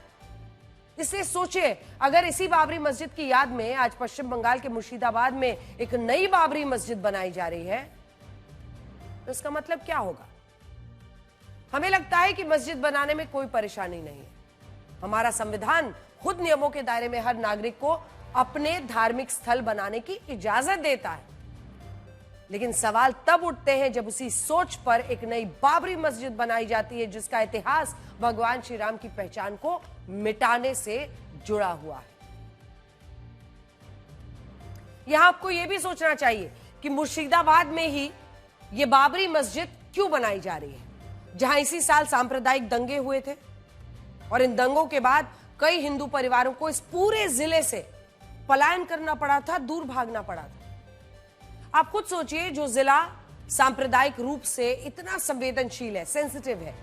Speaker 1: इसलिए सोचिए, अगर इसी बाबरी मस्जिद की याद में आज पश्चिम बंगाल के मुर्शिदाबाद में एक नई बाबरी मस्जिद बनाई जा रही है तो इसका मतलब क्या होगा? हमें लगता है कि मस्जिद बनाने में कोई परेशानी नहीं है। हमारा संविधान खुद नियमों के दायरे में हर नागरिक को अपने धार्मिक स्थल बनाने की इजाजत देता है, लेकिन सवाल तब उठते हैं जब उसी सोच पर एक नई बाबरी मस्जिद बनाई जाती है जिसका इतिहास भगवान श्री राम की पहचान को मिटाने से जुड़ा हुआ है। यहां आपको यह भी सोचना चाहिए कि मुर्शिदाबाद में ही यह बाबरी मस्जिद क्यों बनाई जा रही है, जहां इसी साल सांप्रदायिक दंगे हुए थे और इन दंगों के बाद कई हिंदू परिवारों को इस पूरे जिले से पलायन करना पड़ा था, दूर भागना पड़ा था। आप खुद सोचिए, जो जिला सांप्रदायिक रूप से इतना संवेदनशील है, सेंसिटिव है,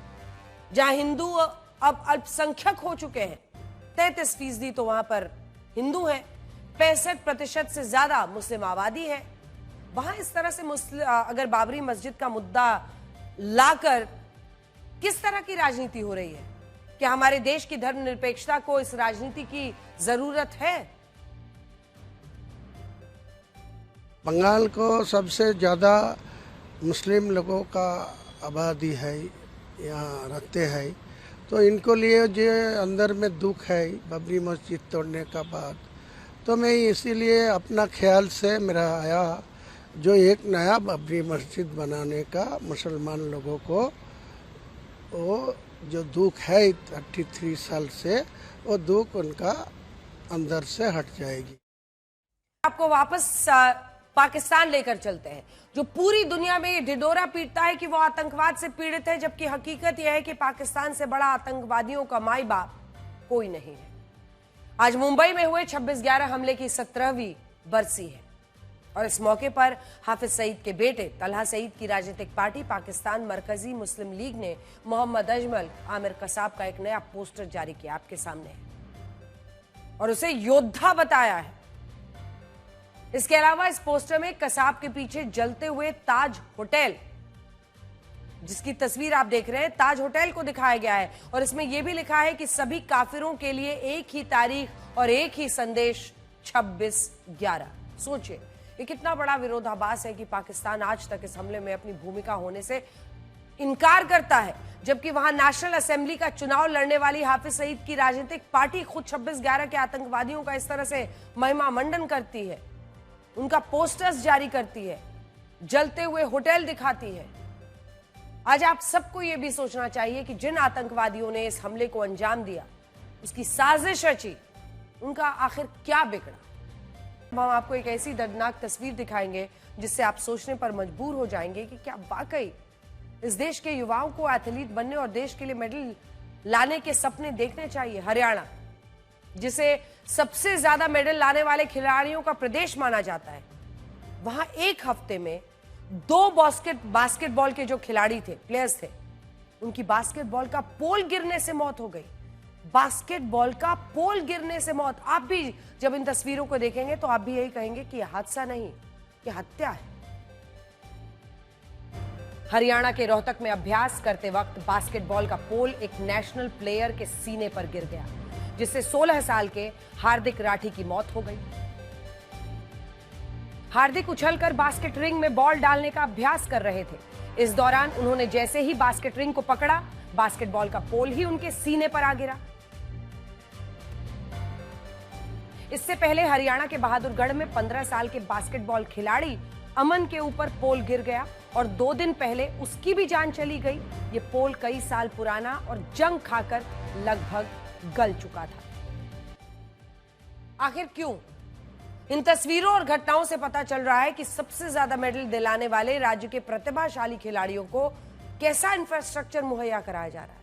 Speaker 1: जहां हिंदू अब अल्पसंख्यक हो चुके हैं, 33% तो वहां पर हिंदू हैं, 65% से ज्यादा मुस्लिम आबादी है, वहां इस तरह से अगर बाबरी मस्जिद का मुद्दा लाकर किस तरह की राजनीति हो रही है? क्या हमारे देश की धर्मनिरपेक्षता को इस राजनीति की जरूरत है?
Speaker 3: बंगाल को सबसे ज़्यादा मुस्लिम लोगों का आबादी है, यहाँ रहते हैं, तो इनको लिए जो अंदर में दुख है बाबरी मस्जिद तोड़ने का बाद, तो मैं इसीलिए अपना ख्याल से मेरा आया जो एक नया बाबरी मस्जिद बनाने का मुसलमान लोगों को वो जो दुख है 33 साल से, वो दुख उनका अंदर से हट जाएगी।
Speaker 1: आपको वापस पाकिस्तान लेकर चलते हैं, जो पूरी दुनिया में ये ढिढोरा पीटता है कि वो आतंकवाद से पीड़ित है, जबकि हकीकत यह है कि पाकिस्तान से बड़ा आतंकवादियों का माई बाप कोई नहीं है। आज मुंबई में हुए 26/11 हमले की 17वीं बरसी है और इस मौके पर हाफिज सईद के बेटे तलहा सईद की राजनीतिक पार्टी पाकिस्तान मरकजी मुस्लिम लीग ने मोहम्मद अजमल आमिर कसाब का एक नया पोस्टर जारी किया, आपके सामने है, और उसे योद्धा बताया है। इसके अलावा इस पोस्टर में कसाब के पीछे जलते हुए ताज होटल, जिसकी तस्वीर आप देख रहे हैं, ताज होटल को दिखाया गया है और इसमें यह भी लिखा है कि सभी काफिरों के लिए एक ही तारीख और एक ही संदेश 26/11। सोचिए, ये कितना बड़ा विरोधाभास है कि पाकिस्तान आज तक इस हमले में अपनी भूमिका होने से इनकार करता है, जबकि वहां नेशनल असेंबली का चुनाव लड़ने वाली हाफिज सईद की राजनीतिक पार्टी खुद 26/11 के आतंकवादियों का इस तरह से महिमा मंडन करती है, उनका पोस्टर्स जारी करती है, जलते हुए होटल दिखाती है। आज आप सबको यह भी सोचना चाहिए कि जिन आतंकवादियों ने इस हमले को अंजाम दिया, उसकी साजिश रची, उनका आखिर क्या बिगड़ा। हम आपको एक ऐसी दर्दनाक तस्वीर दिखाएंगे जिससे आप सोचने पर मजबूर हो जाएंगे कि क्या वाकई इस देश के युवाओं को एथलीट बनने और देश के लिए मेडल लाने के सपने देखने चाहिए। हरियाणा, जिसे सबसे ज्यादा मेडल लाने वाले खिलाड़ियों का प्रदेश माना जाता है, वहां एक हफ्ते में 2 बास्केटबॉल के जो खिलाड़ी थे, प्लेयर्स थे, उनकी बास्केटबॉल का पोल गिरने से मौत हो गई। बास्केटबॉल का पोल गिरने से मौत। आप भी जब इन तस्वीरों को देखेंगे तो आप भी यही कहेंगे कि यह हादसा नहीं, यह हत्या है। हरियाणा के रोहतक में अभ्यास करते वक्त बास्केटबॉल का पोल एक नेशनल प्लेयर के सीने पर गिर गया, जिससे 16 साल के हार्दिक राठी की मौत हो गई। हार्दिक उछलकर बास्केट रिंग में बॉल डालने का अभ्यास कर रहे थे। इस दौरान उन्होंने जैसे ही बास्केट रिंग को पकड़ा, बास्केटबॉल का पोल ही उनके सीने पर आ गिरा। इससे पहले हरियाणा के बहादुरगढ़ में 15 साल के बास्केटबॉल खिलाड़ी अमन के ऊपर पोल गिर गया और 2 दिन पहले उसकी भी जान चली गई। ये पोल कई साल पुराना और जंग खाकर लगभग गल चुका था। आखिर क्यों? इन तस्वीरों और घटनाओं से पता चल रहा है कि सबसे ज्यादा मेडल दिलाने वाले राज्य के प्रतिभाशाली खिलाड़ियों को कैसा इंफ्रास्ट्रक्चर मुहैया कराया जा रहा है।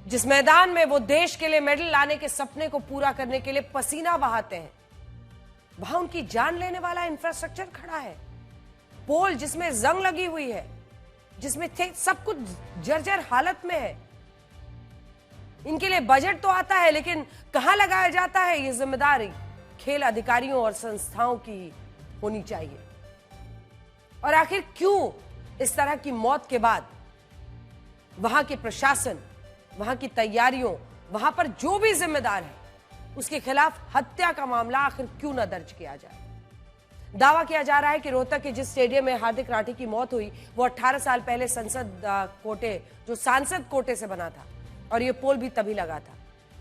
Speaker 1: जिस मैदान में वो देश के लिए मेडल लाने के सपने को पूरा करने के लिए पसीना बहाते हैं, वहां उनकी जान लेने वाला इंफ्रास्ट्रक्चर खड़ा है। पोल जिसमें जंग लगी हुई है, जिसमें सब कुछ जर्जर हालत में है। इनके लिए बजट तो आता है, लेकिन कहां लगाया जाता है, ये जिम्मेदारी खेल अधिकारियों और संस्थाओं की होनी चाहिए। और आखिर क्यों इस तरह की मौत के बाद वहां के प्रशासन, वहां की तैयारियों, वहां पर जो भी जिम्मेदार है, उसके खिलाफ हत्या का मामला आखिर क्यों न दर्ज किया जाए। दावा किया जा रहा है कि रोहतक के जिस स्टेडियम में हार्दिक राठी की मौत हुई, वो 18 साल पहले सांसद कोटे से बना था और ये पोल भी तभी लगा था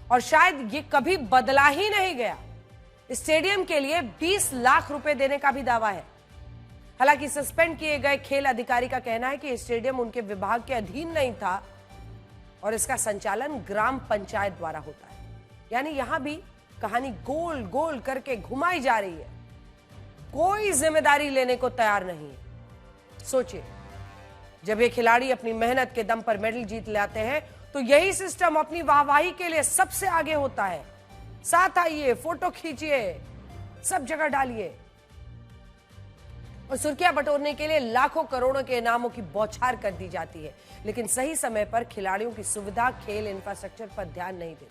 Speaker 1: और शायद ये कभी बदला ही नहीं गया। स्टेडियम के लिए 20 लाख रुपए देने का भी दावा है। हालांकि सस्पेंड किए गए खेल अधिकारी का कहना है कि स्टेडियम उनके विभाग के अधीन नहीं था और इसका संचालन ग्राम पंचायत द्वारा होता है। यानी यहां भी कहानी गोल गोल करके घुमाई जा रही है, कोई जिम्मेदारी लेने को तैयार नहीं है। सोचिए, जब ये खिलाड़ी अपनी मेहनत के दम पर मेडल जीत लाते हैं तो यही सिस्टम अपनी वाहवाही के लिए सबसे आगे होता है। साथ आइए, फोटो खींचिए, सब जगह डालिए और सुर्खियां बटोरने के लिए लाखों करोड़ों के इनामों की बौछार कर दी जाती है, लेकिन सही समय पर खिलाड़ियों की सुविधा, खेल इंफ्रास्ट्रक्चर पर ध्यान नहीं देते।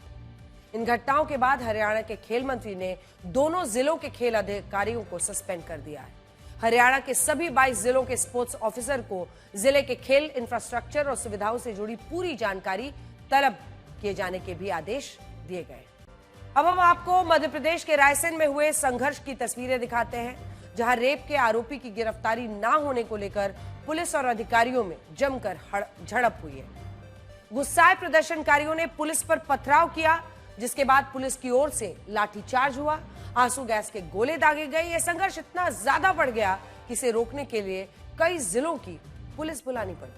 Speaker 1: इन घटनाओं के बाद हरियाणा के खेल मंत्री ने दोनों जिलों के खेल अधिकारियों को सस्पेंड कर दिया है। हरियाणा के सभी 22 जिलों के स्पोर्ट्स ऑफिसर को जिले के खेल इंफ्रास्ट्रक्चर और सुविधाओं से जुड़ी पूरी जानकारी तलब किए जाने के भी आदेश दिए गए। अब हम आपको मध्य प्रदेश के रायसेन में हुए संघर्ष की तस्वीरें दिखाते हैं, जहां रेप के आरोपी की गिरफ्तारी ना होने को लेकर पुलिस और अधिकारियों में जमकर झड़प हुई है। गुस्साए प्रदर्शनकारियों ने पुलिस पर पथराव किया, जिसके बाद पुलिस की ओर से लाठीचार्ज हुआ, आंसू गैस के गोले दागे गए। यह संघर्ष इतना ज्यादा बढ़ गया कि इसे रोकने के लिए कई जिलों की पुलिस बुलानी पड़ी।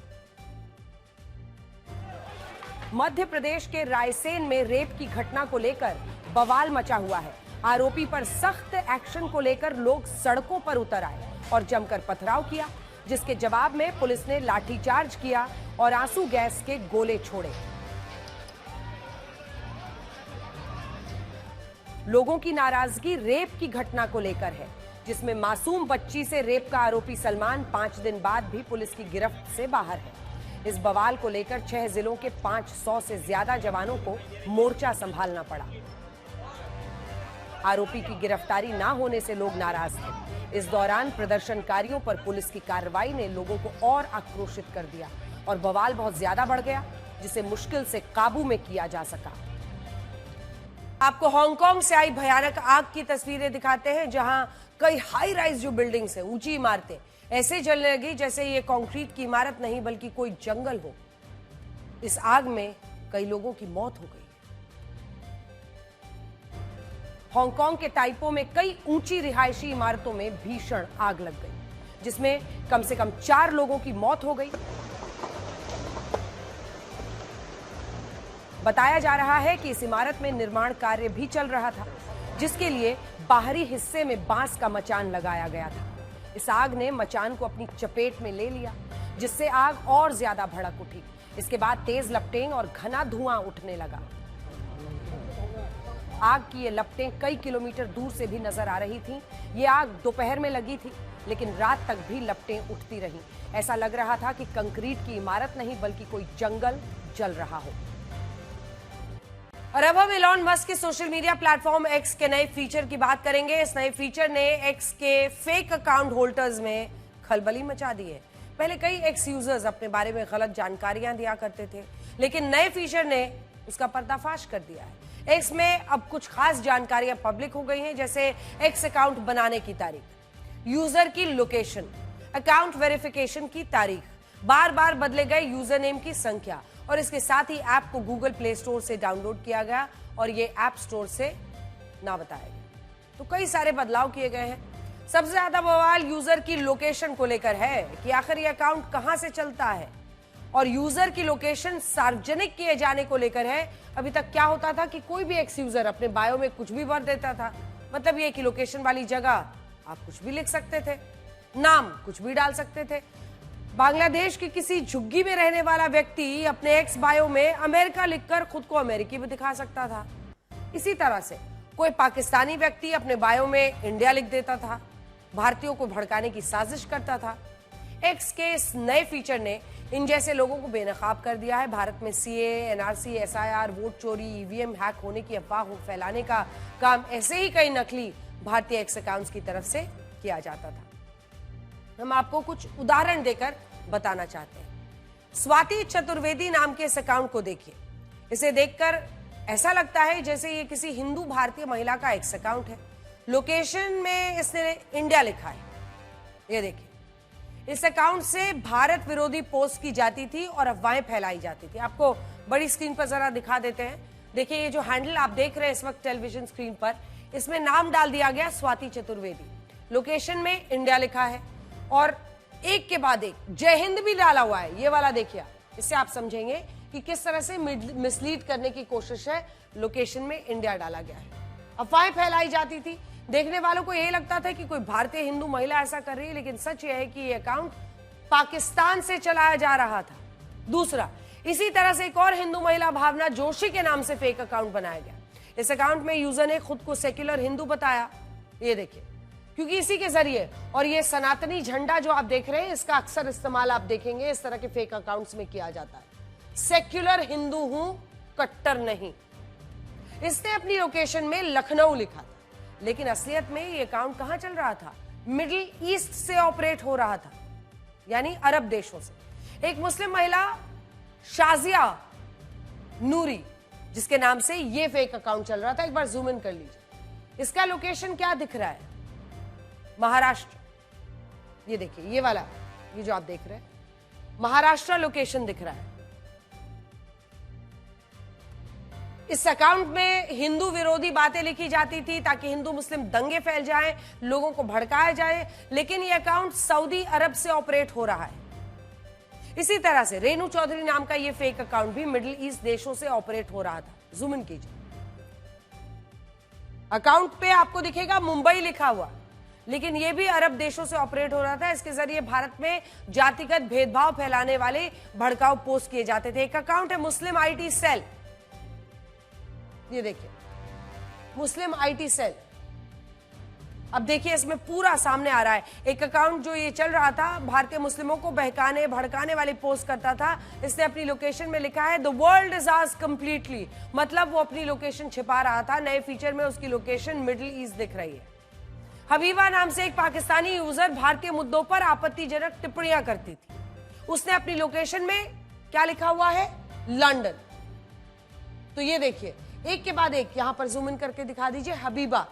Speaker 1: मध्य प्रदेश के रायसेन में रेप की घटना को लेकर बवाल मचा हुआ है। आरोपी पर सख्त एक्शन को लेकर लोग सड़कों पर उतर आए और जमकर पथराव किया, जिसके जवाब में पुलिस ने लाठीचार्ज किया और आंसू गैस के गोले छोड़े। लोगों की नाराजगी रेप की घटना को लेकर है, जिसमें मासूम बच्ची से रेप का आरोपी सलमान 5 दिन बाद भी पुलिस की गिरफ्त से बाहर है। इस बवाल को लेकर 6 जिलों के 500 से ज्यादा जवानों को मोर्चा संभालना पड़ा। आरोपी की गिरफ्तारी ना होने से लोग नाराज थे। इस दौरान प्रदर्शनकारियों पर पुलिस की कार्रवाई ने लोगों को और आक्रोशित कर दिया और बवाल बहुत ज्यादा बढ़ गया, जिसे मुश्किल से काबू में किया जा सका। आपको हांगकांग से आई भयानक आग की तस्वीरें दिखाते हैं, जहां कई हाई राइज जो बिल्डिंग्स हैं, ऊंची इमारतें ऐसे जलने लगी जैसे ये कंक्रीट की इमारत नहीं बल्कि कोई जंगल हो। इस आग में कई लोगों की मौत हो गई। हांगकांग के टाइपो में कई ऊंची रिहायशी इमारतों में भीषण आग लग गई, जिसमें कम से कम 4 लोगों की मौत हो गई। बताया जा रहा है कि इस इमारत में निर्माण कार्य भी चल रहा था, जिसके लिए बाहरी हिस्से में बांस का मचान लगाया गया था। इस आग ने मचान को अपनी चपेट में ले लिया, जिससे आग और ज्यादा भड़क उठी। इसके बाद तेज लपटें और घना धुआं उठने लगा। आग की ये लपटें कई किलोमीटर दूर से भी नजर आ रही थीं। ये आग दोपहर में लगी थी, लेकिन रात तक भी लपटें उठती रहीं। ऐसा लग रहा था कि कंक्रीट की इमारत नहीं बल्कि कोई जंगल जल रहा हो। और अब हम इलॉन मस्क के सोशल मीडिया प्लेटफॉर्म एक्स के नए फीचर की बात करेंगे। इस नए फीचर ने एक्स के फेक अकाउंट होल्डर्स में खलबली मचा दी है। पहले कई एक्स यूजर्स अपने बारे में गलत जानकारियां दिया करते थे, लेकिन नए फीचर ने उसका पर्दाफाश कर दिया है। एक्स में अब कुछ खास जानकारियां पब्लिक हो गई हैं, जैसे एक्स अकाउंट बनाने की तारीख, यूजर की लोकेशन, अकाउंट वेरिफिकेशन की तारीख, बार बार बदले गए यूजर नेम की संख्या, और इसके साथ ही ऐप को गूगल प्ले स्टोर से डाउनलोड किया गया और ये ऐप स्टोर से ना बताया गया। तो कई सारे बदलाव किए गए हैं। सबसे ज्यादा बवाल यूजर की लोकेशन को लेकर है कि आखिर ये अकाउंट कहां से चलता है, और यूजर की लोकेशन सार्वजनिक किए जाने को लेकर है। अभी तक क्या होता था कि कोई भी एक्स यूजर अपने बायो में कुछ भी भर देता था, मतलब ये कि लोकेशन वाली जगह आप कुछ भी लिख सकते थे, नाम कुछ भी डाल सकते थे। बांग्लादेश की किसी झुग्गी में रहने वाला व्यक्ति अपने एक्स बायो में अमेरिका लिखकर खुद को अमेरिकी भी दिखा सकता था। इसी तरह से कोई पाकिस्तानी व्यक्ति अपने बायो में इंडिया लिख देता था, भारतीयों को भड़काने की साजिश करता था। एक्स के इस नए फीचर ने इन जैसे लोगों को बेनकाब कर दिया है। भारत में सीए, एनआरसी, एसआईआर, वोट चोरी, ईवीएम हैक होने की अफवाह फैलाने का काम ऐसे ही कई नकली भारतीय एक्स अकाउंट्स की तरफ से किया जाता था। हम आपको कुछ उदाहरण देकर बताना चाहते हैं। स्वाति चतुर्वेदी नाम के इस अकाउंट को देखिए। इसे देखकर ऐसा लगता है जैसे ये किसी हिंदू भारतीय महिला का एक्स अकाउंट है। लोकेशन में इसने इंडिया लिखा है। ये देखिए, इस अकाउंट से भारत विरोधी पोस्ट की जाती थी और अफवाहें फैलाई जाती थी। आपको बड़ी स्क्रीन पर जरा दिखा देते हैं। देखिए, ये जो हैंडल आप देख रहे हैं इस वक्त टेलीविजन स्क्रीन पर, इसमें नाम डाल दिया गया स्वाति चतुर्वेदी, लोकेशन में इंडिया लिखा है और एक के बाद एक जय हिंद भी डाला हुआ है। ये वाला देखिए, इससे आप समझेंगे कि किस तरह से मिसलीड करने की कोशिश है। लोकेशन में इंडिया डाला गया है, अफवाहें फैलाई जाती थी। देखने वालों को यह लगता था कि कोई भारतीय हिंदू महिला ऐसा कर रही है, लेकिन सच यह है कि यह अकाउंट पाकिस्तान से चलाया जा रहा था। दूसरा, इसी तरह से एक और हिंदू महिला भावना जोशी के नाम से फेक अकाउंट बनाया गया। इस अकाउंट में यूजर ने खुद को सेक्युलर हिंदू बताया। ये देखिए, क्योंकि इसी के जरिए, और ये सनातनी झंडा जो आप देख रहे हैं, इसका अक्सर इस्तेमाल आप देखेंगे इस तरह के फेक अकाउंट्स में किया जाता है। सेक्युलर हिंदू हूं, कट्टर नहीं। इसने अपनी लोकेशन में लखनऊ लिखा था, लेकिन असलियत में ये अकाउंट कहां चल रहा था? मिडिल ईस्ट से ऑपरेट हो रहा था, यानी अरब देशों से। एक मुस्लिम महिला शाजिया नूरी, जिसके नाम से ये फेक अकाउंट चल रहा था। एक बार जूम इन कर लीजिए। इसका लोकेशन क्या दिख रहा है? महाराष्ट्र। ये देखिए, ये वाला, ये जो आप देख रहे हैं, महाराष्ट्र लोकेशन दिख रहा है। इस अकाउंट में हिंदू विरोधी बातें लिखी जाती थी ताकि हिंदू मुस्लिम दंगे फैल जाएं, लोगों को भड़काया जाए, लेकिन ये अकाउंट सऊदी अरब से ऑपरेट हो रहा है। इसी तरह से रेणु चौधरी नाम का ये फेक अकाउंट भी मिडिल ईस्ट देशों से ऑपरेट हो रहा था। जूम इन कीजिए, अकाउंट पे आपको दिखेगा मुंबई लिखा हुआ, लेकिन यह भी अरब देशों से ऑपरेट हो रहा था। इसके जरिए भारत में जातिगत भेदभाव फैलाने वाले भड़काऊ पोस्ट किए जाते थे। एक अकाउंट है मुस्लिम आईटी सेल। ये देखिए, मुस्लिम आईटी सेल। अब देखिए, इसमें पूरा सामने आ रहा है। एक अकाउंट जो ये चल रहा था, भारतीय मुस्लिमों को बहकाने भड़काने वाली पोस्ट करता था। इसने अपनी लोकेशन में लिखा है the world is ours completely, मतलब वो अपनी लोकेशन छिपा रहा था। नए फीचर में उसकी लोकेशन मिडिल ईस्ट दिख रही है। हबीबा नाम से एक पाकिस्तानी यूजर भारतीय मुद्दों पर आपत्तिजनक टिप्पणियां करती थी। उसने अपनी लोकेशन में क्या लिखा हुआ है? लंदन। तो ये देखिए, एक के बाद एक, यहां पर जूम इन करके दिखा दीजिए। हबीबा,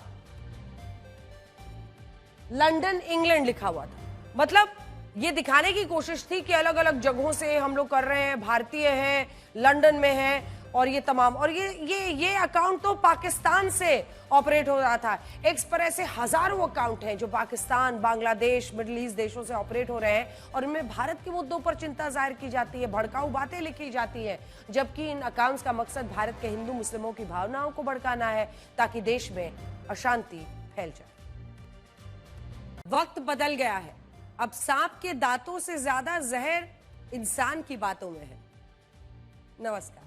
Speaker 1: लंदन, इंग्लैंड लिखा हुआ था। मतलब ये दिखाने की कोशिश थी कि अलग अलग जगहों से हम लोग कर रहे हैं, भारतीय हैं, लंदन में हैं, और ये तमाम, और ये अकाउंट तो पाकिस्तान से ऑपरेट हो रहा था। एक्स पर ऐसे हजारों अकाउंट हैं जो पाकिस्तान, बांग्लादेश, मिडिल ईस्ट देशों से ऑपरेट हो रहे हैं और इनमें भारत के मुद्दों पर चिंता जाहिर की जाती है, भड़काऊ बातें लिखी जाती हैं, जबकि इन अकाउंट्स का मकसद भारत के हिंदू मुस्लिमों की भावनाओं को भड़काना है ताकि देश में अशांति फैल जाए। वक्त बदल गया है, अब सांप के दांतों से ज्यादा जहर इंसान की बातों में है। नमस्कार।